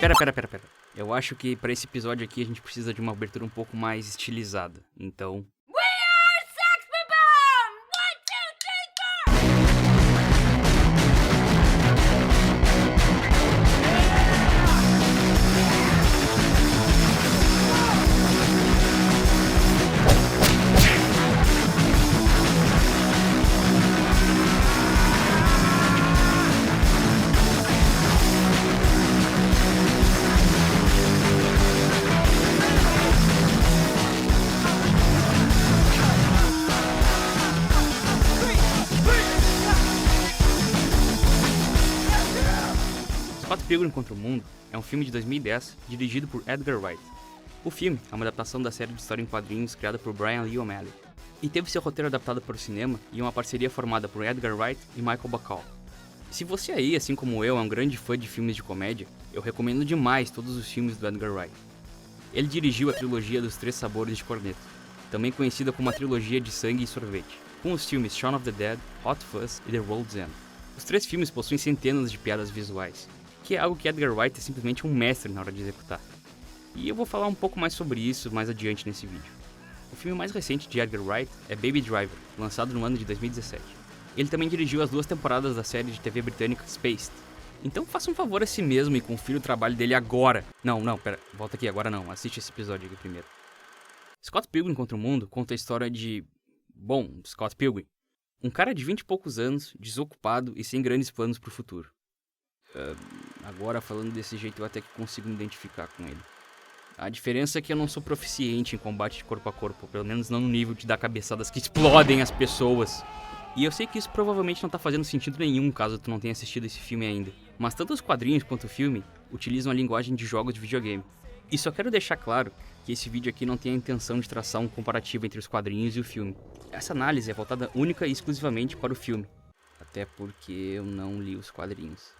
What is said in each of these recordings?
Pera. Eu acho que pra esse episódio aqui a gente precisa de uma abertura um pouco mais estilizada. Então... Scott Pilgrim contra o Mundo é um filme de 2010, dirigido por Edgar Wright. O filme é uma adaptação da série de história em quadrinhos criada por Brian Lee O'Malley, e teve seu roteiro adaptado para o cinema em uma parceria formada por Edgar Wright e Michael Bacall. Se você aí, assim como eu, é um grande fã de filmes de comédia, eu recomendo demais todos os filmes do Edgar Wright. Ele dirigiu a trilogia dos Três Sabores de Corneto, também conhecida como a trilogia de Sangue e Sorvete, com os filmes Shaun of the Dead, Hot Fuzz e The World's End. Os três filmes possuem centenas de piadas visuais, que é algo que Edgar Wright é simplesmente um mestre na hora de executar. E eu vou falar um pouco mais sobre isso mais adiante nesse vídeo. O filme mais recente de Edgar Wright é Baby Driver, lançado no ano de 2017. Ele também dirigiu as 2 temporadas da série de TV britânica Spaced. Então faça um favor a si mesmo e confira o trabalho dele agora. Pera, volta aqui, agora não, assiste esse episódio aqui primeiro. Scott Pilgrim contra o Mundo conta a história de... Scott Pilgrim. Um cara de 20 e poucos anos, desocupado e sem grandes planos pro futuro. Agora, falando desse jeito, eu até que consigo me identificar com ele. A diferença é que eu não sou proficiente em combate de corpo a corpo, pelo menos não no nível de dar cabeçadas que explodem as pessoas. E eu sei que isso provavelmente não tá fazendo sentido nenhum caso tu não tenha assistido esse filme ainda. Mas tanto os quadrinhos quanto o filme utilizam a linguagem de jogos de videogame. E só quero deixar claro que esse vídeo aqui não tem a intenção de traçar um comparativo entre os quadrinhos e o filme. Essa análise é voltada única e exclusivamente para o filme. Até porque eu não li os quadrinhos.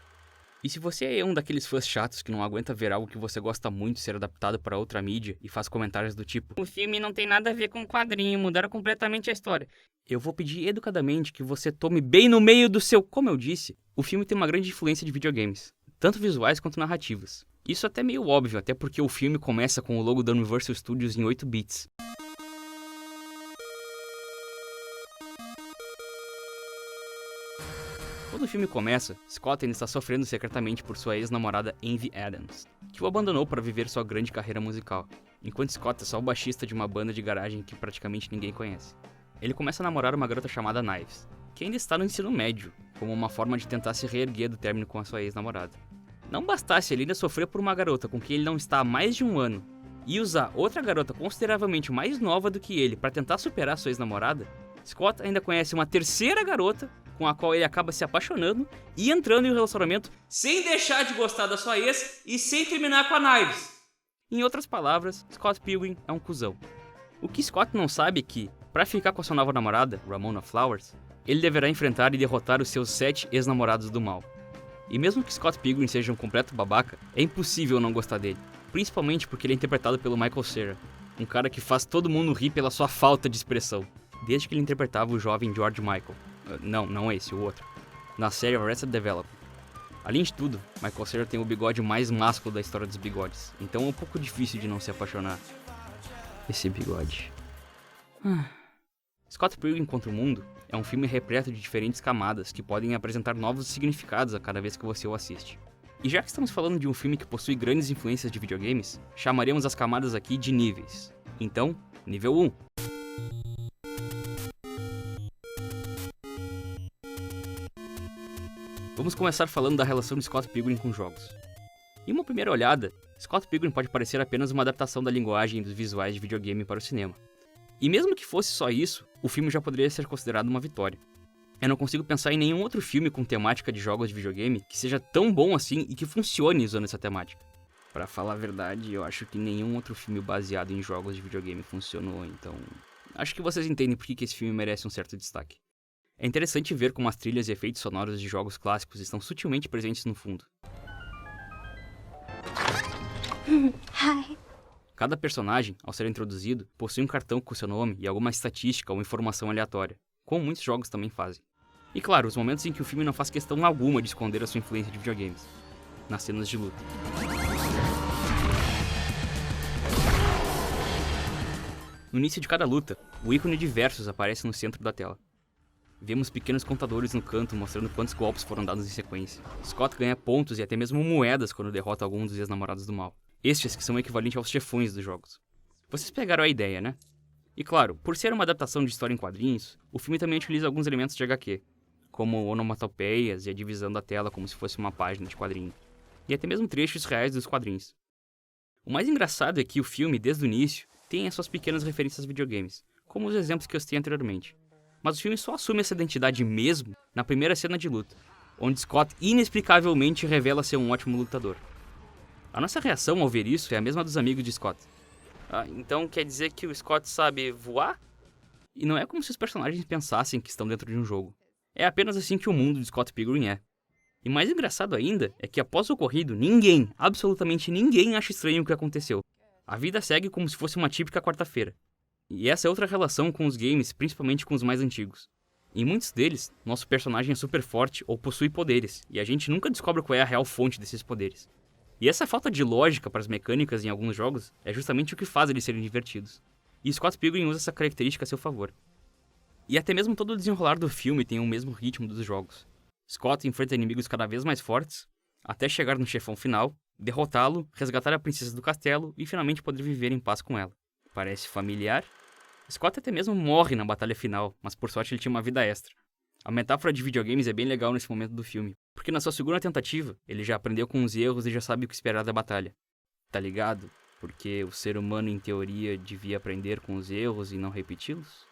E se você é um daqueles fãs chatos que não aguenta ver algo que você gosta muito ser adaptado para outra mídia e faz comentários do tipo "O filme não tem nada a ver com o quadrinho, mudaram completamente a história", eu vou pedir educadamente que você tome bem no meio do seu... Como eu disse, o filme tem uma grande influência de videogames, tanto visuais quanto narrativas. Isso até é meio óbvio, até porque o filme começa com o logo da Universal Studios em 8 bits. Quando o filme começa, Scott ainda está sofrendo secretamente por sua ex-namorada Envy Adams, que o abandonou para viver sua grande carreira musical, enquanto Scott é só o baixista de uma banda de garagem que praticamente ninguém conhece. Ele começa a namorar uma garota chamada Knives, que ainda está no ensino médio, como uma forma de tentar se reerguer do término com a sua ex-namorada. Não bastasse ele ainda sofrer por uma garota com quem ele não está há mais de um ano, e usar outra garota consideravelmente mais nova do que ele para tentar superar sua ex-namorada, Scott ainda conhece uma terceira garota com a qual ele acaba se apaixonando e entrando em um relacionamento sem deixar de gostar da sua ex e sem terminar com a Knives. Em outras palavras, Scott Pilgrim é um cuzão. O que Scott não sabe é que, para ficar com a sua nova namorada, Ramona Flowers, ele deverá enfrentar e derrotar os seus 7 ex-namorados do mal. E mesmo que Scott Pilgrim seja um completo babaca, é impossível não gostar dele, principalmente porque ele é interpretado pelo Michael Cera, um cara que faz todo mundo rir pela sua falta de expressão, desde que ele interpretava o jovem George Michael. Não esse, o outro. Na série Arrested Development. Além de tudo, Michael Cera tem o bigode mais másculo da história dos bigodes, então é um pouco difícil de não se apaixonar. Esse bigode. Scott Pilgrim contra o Mundo é um filme repleto de diferentes camadas que podem apresentar novos significados a cada vez que você o assiste. E já que estamos falando de um filme que possui grandes influências de videogames, chamaremos as camadas aqui de níveis. Então, nível 1. Vamos começar falando da relação de Scott Pilgrim com jogos. Em uma primeira olhada, Scott Pilgrim pode parecer apenas uma adaptação da linguagem e dos visuais de videogame para o cinema. E mesmo que fosse só isso, o filme já poderia ser considerado uma vitória. Eu não consigo pensar em nenhum outro filme com temática de jogos de videogame que seja tão bom assim e que funcione usando essa temática. Pra falar a verdade, eu acho que nenhum outro filme baseado em jogos de videogame funcionou, então... acho que vocês entendem por que esse filme merece um certo destaque. É interessante ver como as trilhas e efeitos sonoros de jogos clássicos estão sutilmente presentes no fundo. Hi. Cada personagem, ao ser introduzido, possui um cartão com seu nome e alguma estatística ou informação aleatória, como muitos jogos também fazem. E claro, os momentos em que o filme não faz questão alguma de esconder a sua influência de videogames, nas cenas de luta. No início de cada luta, o ícone de Versus aparece no centro da tela. Vemos pequenos contadores no canto mostrando quantos golpes foram dados em sequência. Scott ganha pontos e até mesmo moedas quando derrota algum dos ex-namorados do mal. Estes que são equivalentes aos chefões dos jogos. Vocês pegaram a ideia, né? E claro, por ser uma adaptação de história em quadrinhos, o filme também utiliza alguns elementos de HQ, como onomatopeias e a divisão da tela como se fosse uma página de quadrinho, e até mesmo trechos reais dos quadrinhos. O mais engraçado é que o filme, desde o início, tem as suas pequenas referências aos videogames, como os exemplos que eu citei anteriormente. Mas o filme só assume essa identidade mesmo na primeira cena de luta, onde Scott inexplicavelmente revela ser um ótimo lutador. A nossa reação ao ver isso é a mesma dos amigos de Scott. Ah, então quer dizer que o Scott sabe voar? E não é como se os personagens pensassem que estão dentro de um jogo. É apenas assim que o mundo de Scott Pilgrim é. E mais engraçado ainda é que após o ocorrido, ninguém, absolutamente ninguém acha estranho o que aconteceu. A vida segue como se fosse uma típica quarta-feira. E essa é outra relação com os games, principalmente com os mais antigos. Em muitos deles, nosso personagem é super forte ou possui poderes, e a gente nunca descobre qual é a real fonte desses poderes. E essa falta de lógica para as mecânicas em alguns jogos é justamente o que faz eles serem divertidos. E Scott Pilgrim usa essa característica a seu favor. E até mesmo todo o desenrolar do filme tem o mesmo ritmo dos jogos. Scott enfrenta inimigos cada vez mais fortes, até chegar no chefão final, derrotá-lo, resgatar a princesa do castelo e finalmente poder viver em paz com ela. Parece familiar? Scott até mesmo morre na batalha final, mas por sorte ele tinha uma vida extra. A metáfora de videogames é bem legal nesse momento do filme, porque na sua segunda tentativa, ele já aprendeu com os erros e já sabe o que esperar da batalha. Tá ligado? Porque o ser humano, em teoria, devia aprender com os erros e não repeti-los?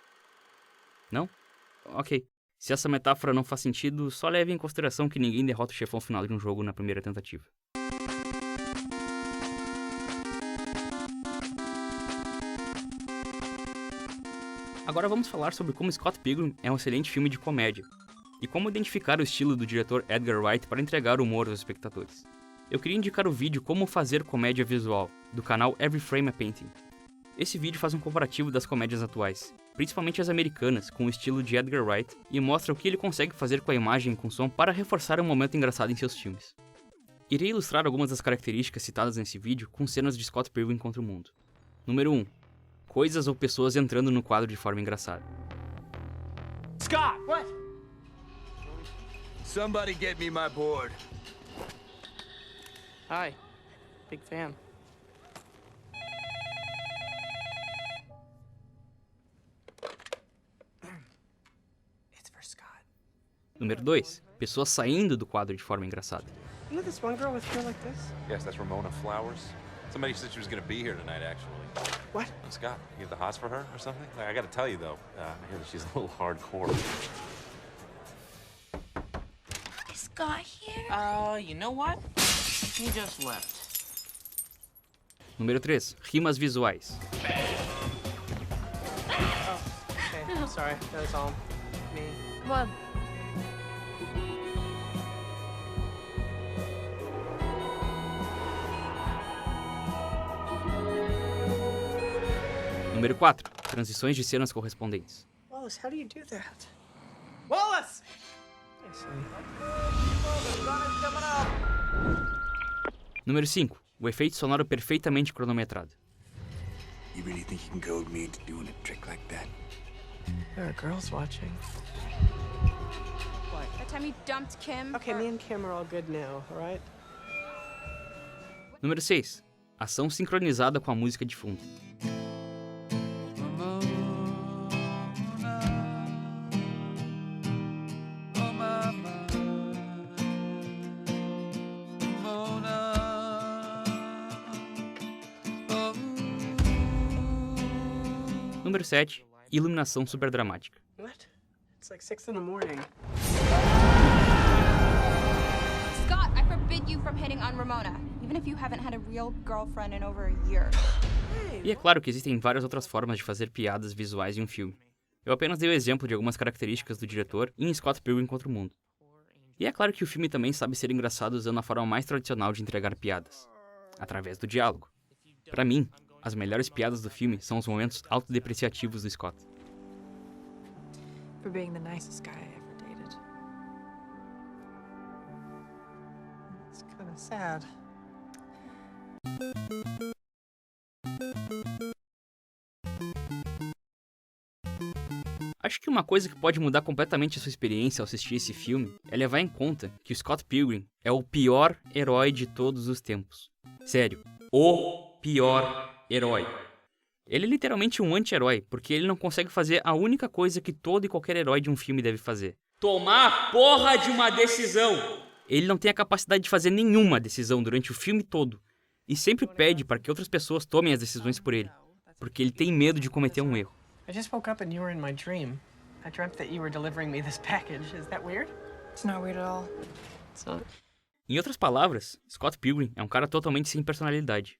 Não? Ok. Se essa metáfora não faz sentido, só leve em consideração que ninguém derrota o chefão final de um jogo na primeira tentativa. Agora vamos falar sobre como Scott Pilgrim é um excelente filme de comédia, e como identificar o estilo do diretor Edgar Wright para entregar humor aos espectadores. Eu queria indicar o vídeo Como Fazer Comédia Visual, do canal Every Frame a Painting. Esse vídeo faz um comparativo das comédias atuais, principalmente as americanas, com o estilo de Edgar Wright, e mostra o que ele consegue fazer com a imagem e com o som para reforçar um momento engraçado em seus filmes. Irei ilustrar algumas das características citadas nesse vídeo com cenas de Scott Pilgrim contra o mundo. Número 1. Coisas ou pessoas entrando no quadro de forma engraçada. Scott! What? Somebody get me my board. Hi. Big fan. It's for Scott. Número 2. Pessoas saindo do quadro de forma engraçada. You know this one girl with hair like this? Yes, that's Ramona Flowers. Somebody said she was gonna be here tonight, actually. What? Scott, you have the hots for her or something? I gotta tell you, though, I hear that she's a little hardcore. Is Scott here? You know what? He just left. Número 3. Rimas visuais. Okay, sorry. That was all me. Well, Número 4. Transições de cenas correspondentes. Wallace, how do you do that? Wallace! Hey, Sonny. Número 5. O efeito sonoro perfeitamente cronometrado. You really think you can goad me into doing a trick like that? There are girls watching. What? That time you dumped Kim? Okay, me and Kim are all good now, alright? Número 6. Ação sincronizada com a música de fundo. Número 7. Iluminação super dramática. What? It's like 6 in the morning. Scott, I forbid you from hitting on Ramona, even if you haven't had a real girlfriend in over a year. E é claro que existem várias outras formas de fazer piadas visuais em um filme. Eu apenas dei o exemplo de algumas características do diretor em Scott Pilgrim contra o Mundo. E é claro que o filme também sabe ser engraçado usando a forma mais tradicional de entregar piadas, através do diálogo. Pra mim, as melhores piadas do filme são os momentos autodepreciativos do Scott. For being the nicest guy I ever dated. It's kind of sad. Acho que uma coisa que pode mudar completamente a sua experiência ao assistir esse filme é levar em conta que o Scott Pilgrim é o pior herói de todos os tempos. Sério, o pior herói. Ele é literalmente um anti-herói, porque ele não consegue fazer a única coisa que todo e qualquer herói de um filme deve fazer: tomar a porra de uma decisão! Ele não tem a capacidade de fazer nenhuma decisão durante o filme todo, e sempre pede para que outras pessoas tomem as decisões por ele, porque ele tem medo de cometer um erro. I just woke up and you were in my dream. I dreamt that you were delivering me this package. Is that weird? It's not weird at all. It's not. Em outras palavras, Scott Pilgrim é um cara totalmente sem personalidade.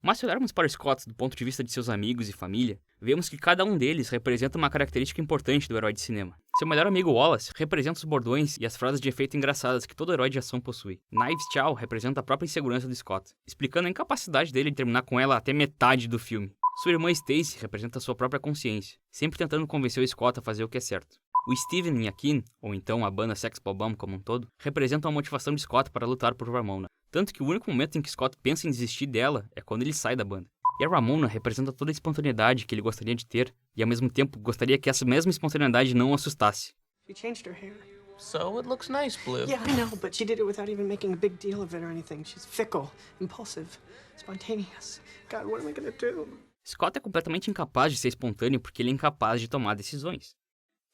Mas se olharmos para Scott do ponto de vista de seus amigos e família, vemos que cada um deles representa uma característica importante do herói de cinema. Seu melhor amigo Wallace representa os bordões e as frases de efeito engraçadas que todo herói de ação possui. Knives Chow representa a própria insegurança do Scott, explicando a incapacidade dele de terminar com ela até metade do filme. Sua irmã Stacy representa sua própria consciência, sempre tentando convencer o Scott a fazer o que é certo. O Steven e a Kim, ou então a banda Sex Bob-omb como um todo, representam a motivação de Scott para lutar por Ramona. Tanto que o único momento em que Scott pensa em desistir dela é quando ele sai da banda. E a Ramona representa toda a espontaneidade que ele gostaria de ter, e ao mesmo tempo gostaria que essa mesma espontaneidade não o assustasse. She changed her hair. So it looks nice, Blue. Yeah, I know, but she did it without even making a big deal of it or anything. She's fickle, impulsive, spontaneous. God, what am I gonna do? Scott é completamente incapaz de ser espontâneo porque ele é incapaz de tomar decisões.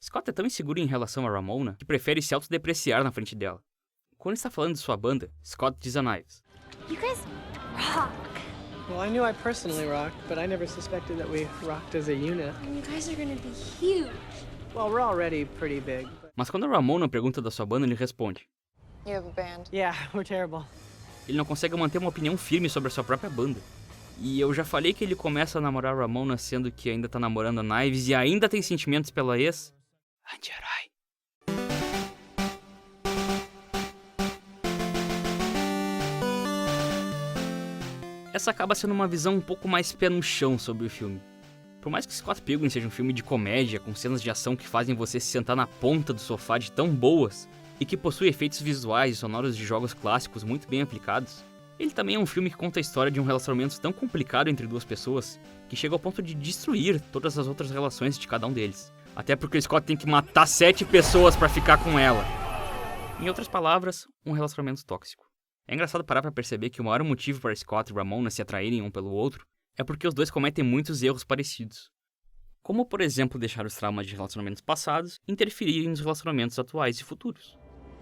Scott é tão inseguro em relação a Ramona que prefere se autodepreciar na frente dela. Quando está falando de sua banda, Scott diz a Knives: You guys rock. Well, I knew I personally rocked, but I never suspected that we rocked as a unit. And you guys are gonna be huge. Well, we're already pretty big. But... Mas quando a Ramona pergunta da sua banda, ele responde: You have a band. Yeah, we're terrible. Ele não consegue manter uma opinião firme sobre a sua própria banda. E eu já falei que ele começa a namorar a Ramona sendo que ainda tá namorando a Knives e ainda tem sentimentos pela ex. Anti-herói. Essa acaba sendo uma visão um pouco mais pé no chão sobre o filme. Por mais que Scott Pilgrim seja um filme de comédia, com cenas de ação que fazem você se sentar na ponta do sofá de tão boas, e que possui efeitos visuais e sonoros de jogos clássicos muito bem aplicados, ele também é um filme que conta a história de um relacionamento tão complicado entre duas pessoas, que chega ao ponto de destruir todas as outras relações de cada um deles. Até porque o Scott tem que matar 7 pessoas pra ficar com ela. Em outras palavras, um relacionamento tóxico. É engraçado parar pra perceber que o maior motivo para Scott e Ramona se atraírem um pelo outro é porque os dois cometem muitos erros parecidos. Como, por exemplo, deixar os traumas de relacionamentos passados interferirem nos relacionamentos atuais e futuros.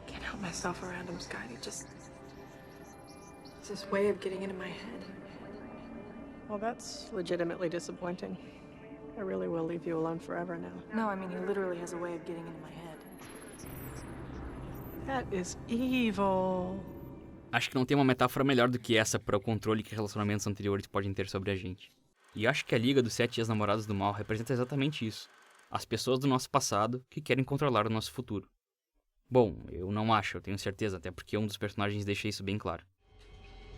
Can't help myself around him, Scotty. Just... It's this way of getting into my head. Well, that's legitimately disappointing. I really will leave you alone forever now. No, I mean, he literally has a way of getting into my head. That is evil. Acho que não tem uma metáfora melhor do que essa para o controle que relacionamentos anteriores podem ter sobre a gente. E acho que a Liga dos 7 Ex-Namorados do Mal representa exatamente isso. As pessoas do nosso passado que querem controlar o nosso futuro. Bom, eu não acho, eu tenho certeza, até porque um dos personagens deixa isso bem claro.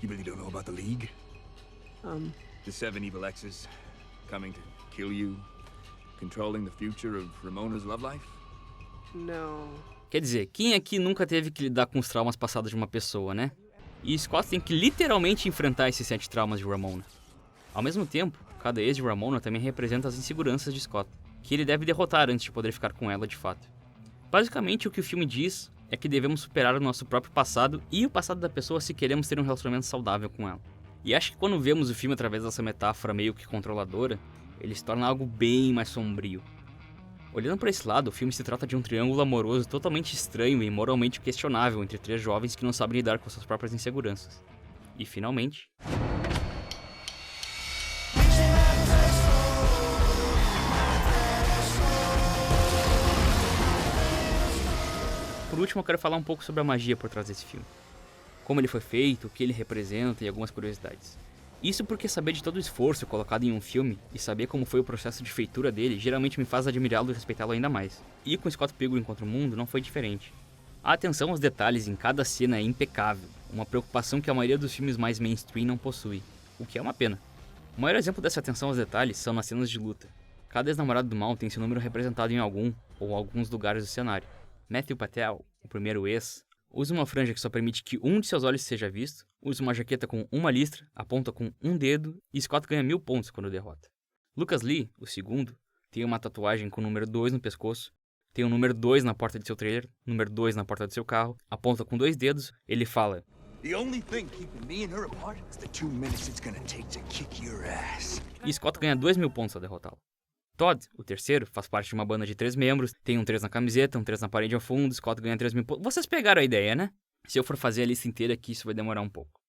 You really don't know about the League? The 7 evil exes coming to kill you, controlling the future of Ramona's love life? No. Quer dizer, quem aqui nunca teve que lidar com os traumas passados de uma pessoa, né? E Scott tem que literalmente enfrentar esses 7 traumas de Ramona. Ao mesmo tempo, cada ex de Ramona também representa as inseguranças de Scott, que ele deve derrotar antes de poder ficar com ela de fato. Basicamente, o que o filme diz é que devemos superar o nosso próprio passado e o passado da pessoa se queremos ter um relacionamento saudável com ela. E acho que quando vemos o filme através dessa metáfora meio que controladora, ele se torna algo bem mais sombrio. Olhando por esse lado, o filme se trata de um triângulo amoroso totalmente estranho e moralmente questionável entre 3 jovens que não sabem lidar com suas próprias inseguranças. E finalmente... Por último, eu quero falar um pouco sobre a magia por trás desse filme. Como ele foi feito, o que ele representa e algumas curiosidades. Isso porque saber de todo o esforço colocado em um filme e saber como foi o processo de feitura dele geralmente me faz admirá-lo e respeitá-lo ainda mais. E com Scott Pilgrim contra o Mundo não foi diferente. A atenção aos detalhes em cada cena é impecável, uma preocupação que a maioria dos filmes mais mainstream não possui, o que é uma pena. O maior exemplo dessa atenção aos detalhes são nas cenas de luta. Cada ex-namorado do mal tem seu número representado em algum ou alguns lugares do cenário. Matthew Patel, o primeiro ex, usa uma franja que só permite que um de seus olhos seja visto, usa uma jaqueta com uma listra, aponta com um dedo e Scott ganha 1000 pontos quando derrota. Lucas Lee, o segundo, tem uma tatuagem com o número 2 no pescoço, tem o número 2 na porta de seu trailer, número 2 na porta do seu carro, aponta com 2 dedos, ele fala: The only thing keeping me and her apart is the 2 minutes it's gonna take to kick your ass. E Scott ganha 2.000 pontos ao derrotá-lo. Todd, o terceiro, faz parte de uma banda de 3 membros, tem um 3 na camiseta, um 3 na parede ao fundo, Scott ganha 3.000 pontos. Vocês pegaram a ideia, né? Se eu for fazer a lista inteira aqui, isso vai demorar um pouco.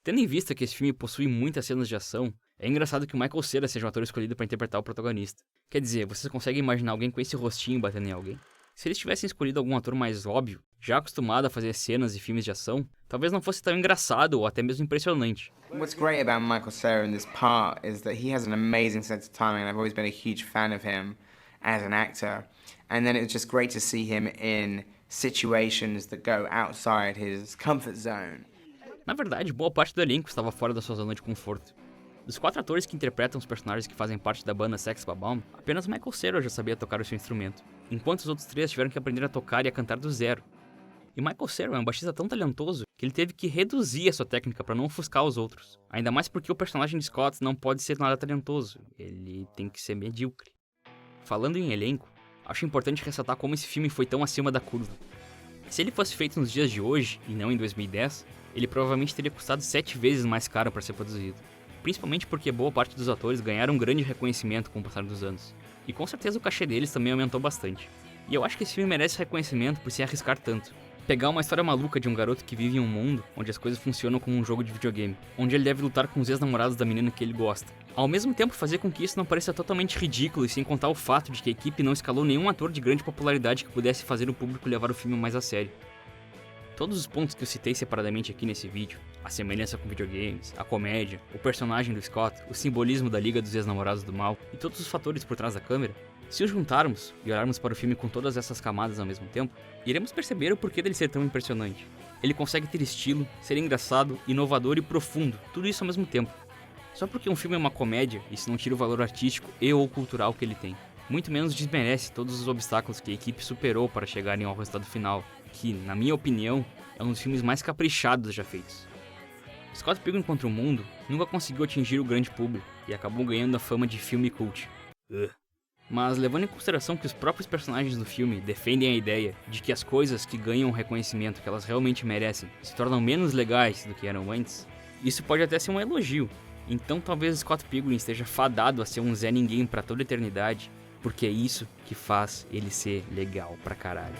Tendo em vista que esse filme possui muitas cenas de ação, é engraçado que o Michael Cera seja o ator escolhido para interpretar o protagonista. Quer dizer, vocês conseguem imaginar alguém com esse rostinho batendo em alguém? Se eles tivessem escolhido algum ator mais óbvio, já acostumado a fazer cenas e filmes de ação, talvez não fosse tão engraçado ou até mesmo impressionante. What's great about Michael Cera in this part is that he has an amazing sense of timing, and I've always been a huge fan of him as an actor. And then it's just great to see him in situations that go outside his comfort zone. Na verdade, boa parte do elenco estava fora da sua zona de conforto. Dos 4 atores que interpretam os personagens que fazem parte da banda Sex Bob-omb, apenas Michael Cera já sabia tocar o seu instrumento, enquanto os outros 3 tiveram que aprender a tocar e a cantar do zero. E Michael Cera é um baixista tão talentoso que ele teve que reduzir a sua técnica para não ofuscar os outros. Ainda mais porque o personagem de Scott não pode ser nada talentoso, ele tem que ser medíocre. Falando em elenco, acho importante ressaltar como esse filme foi tão acima da curva. Se ele fosse feito nos dias de hoje, e não em 2010, ele provavelmente teria custado 7 vezes mais caro para ser produzido. Principalmente porque boa parte dos atores ganharam um grande reconhecimento com o passar dos anos. E com certeza o cachê deles também aumentou bastante. E eu acho que esse filme merece reconhecimento por se arriscar tanto. Pegar uma história maluca de um garoto que vive em um mundo onde as coisas funcionam como um jogo de videogame, onde ele deve lutar com os ex-namorados da menina que ele gosta. Ao mesmo tempo fazer com que isso não pareça totalmente ridículo e sem contar o fato de que a equipe não escalou nenhum ator de grande popularidade que pudesse fazer o público levar o filme mais a sério. Todos os pontos que eu citei separadamente aqui nesse vídeo, a semelhança com videogames, a comédia, o personagem do Scott, o simbolismo da Liga dos Ex-Namorados do Mal e todos os fatores por trás da câmera, se os juntarmos e olharmos para o filme com todas essas camadas ao mesmo tempo, iremos perceber o porquê dele ser tão impressionante. Ele consegue ter estilo, ser engraçado, inovador e profundo, tudo isso ao mesmo tempo. Só porque um filme é uma comédia, isso não tira o valor artístico e ou cultural que ele tem. Muito menos desmerece todos os obstáculos que a equipe superou para chegarem ao resultado final, que, na minha opinião, é um dos filmes mais caprichados já feitos. Scott Pilgrim contra o Mundo nunca conseguiu atingir o grande público e acabou ganhando a fama de filme cult. Mas levando em consideração que os próprios personagens do filme defendem a ideia de que as coisas que ganham o reconhecimento que elas realmente merecem se tornam menos legais do que eram antes, isso pode até ser um elogio. Então talvez Scott Pilgrim esteja fadado a ser um Zé Ninguém pra toda a eternidade, porque é isso que faz ele ser legal pra caralho.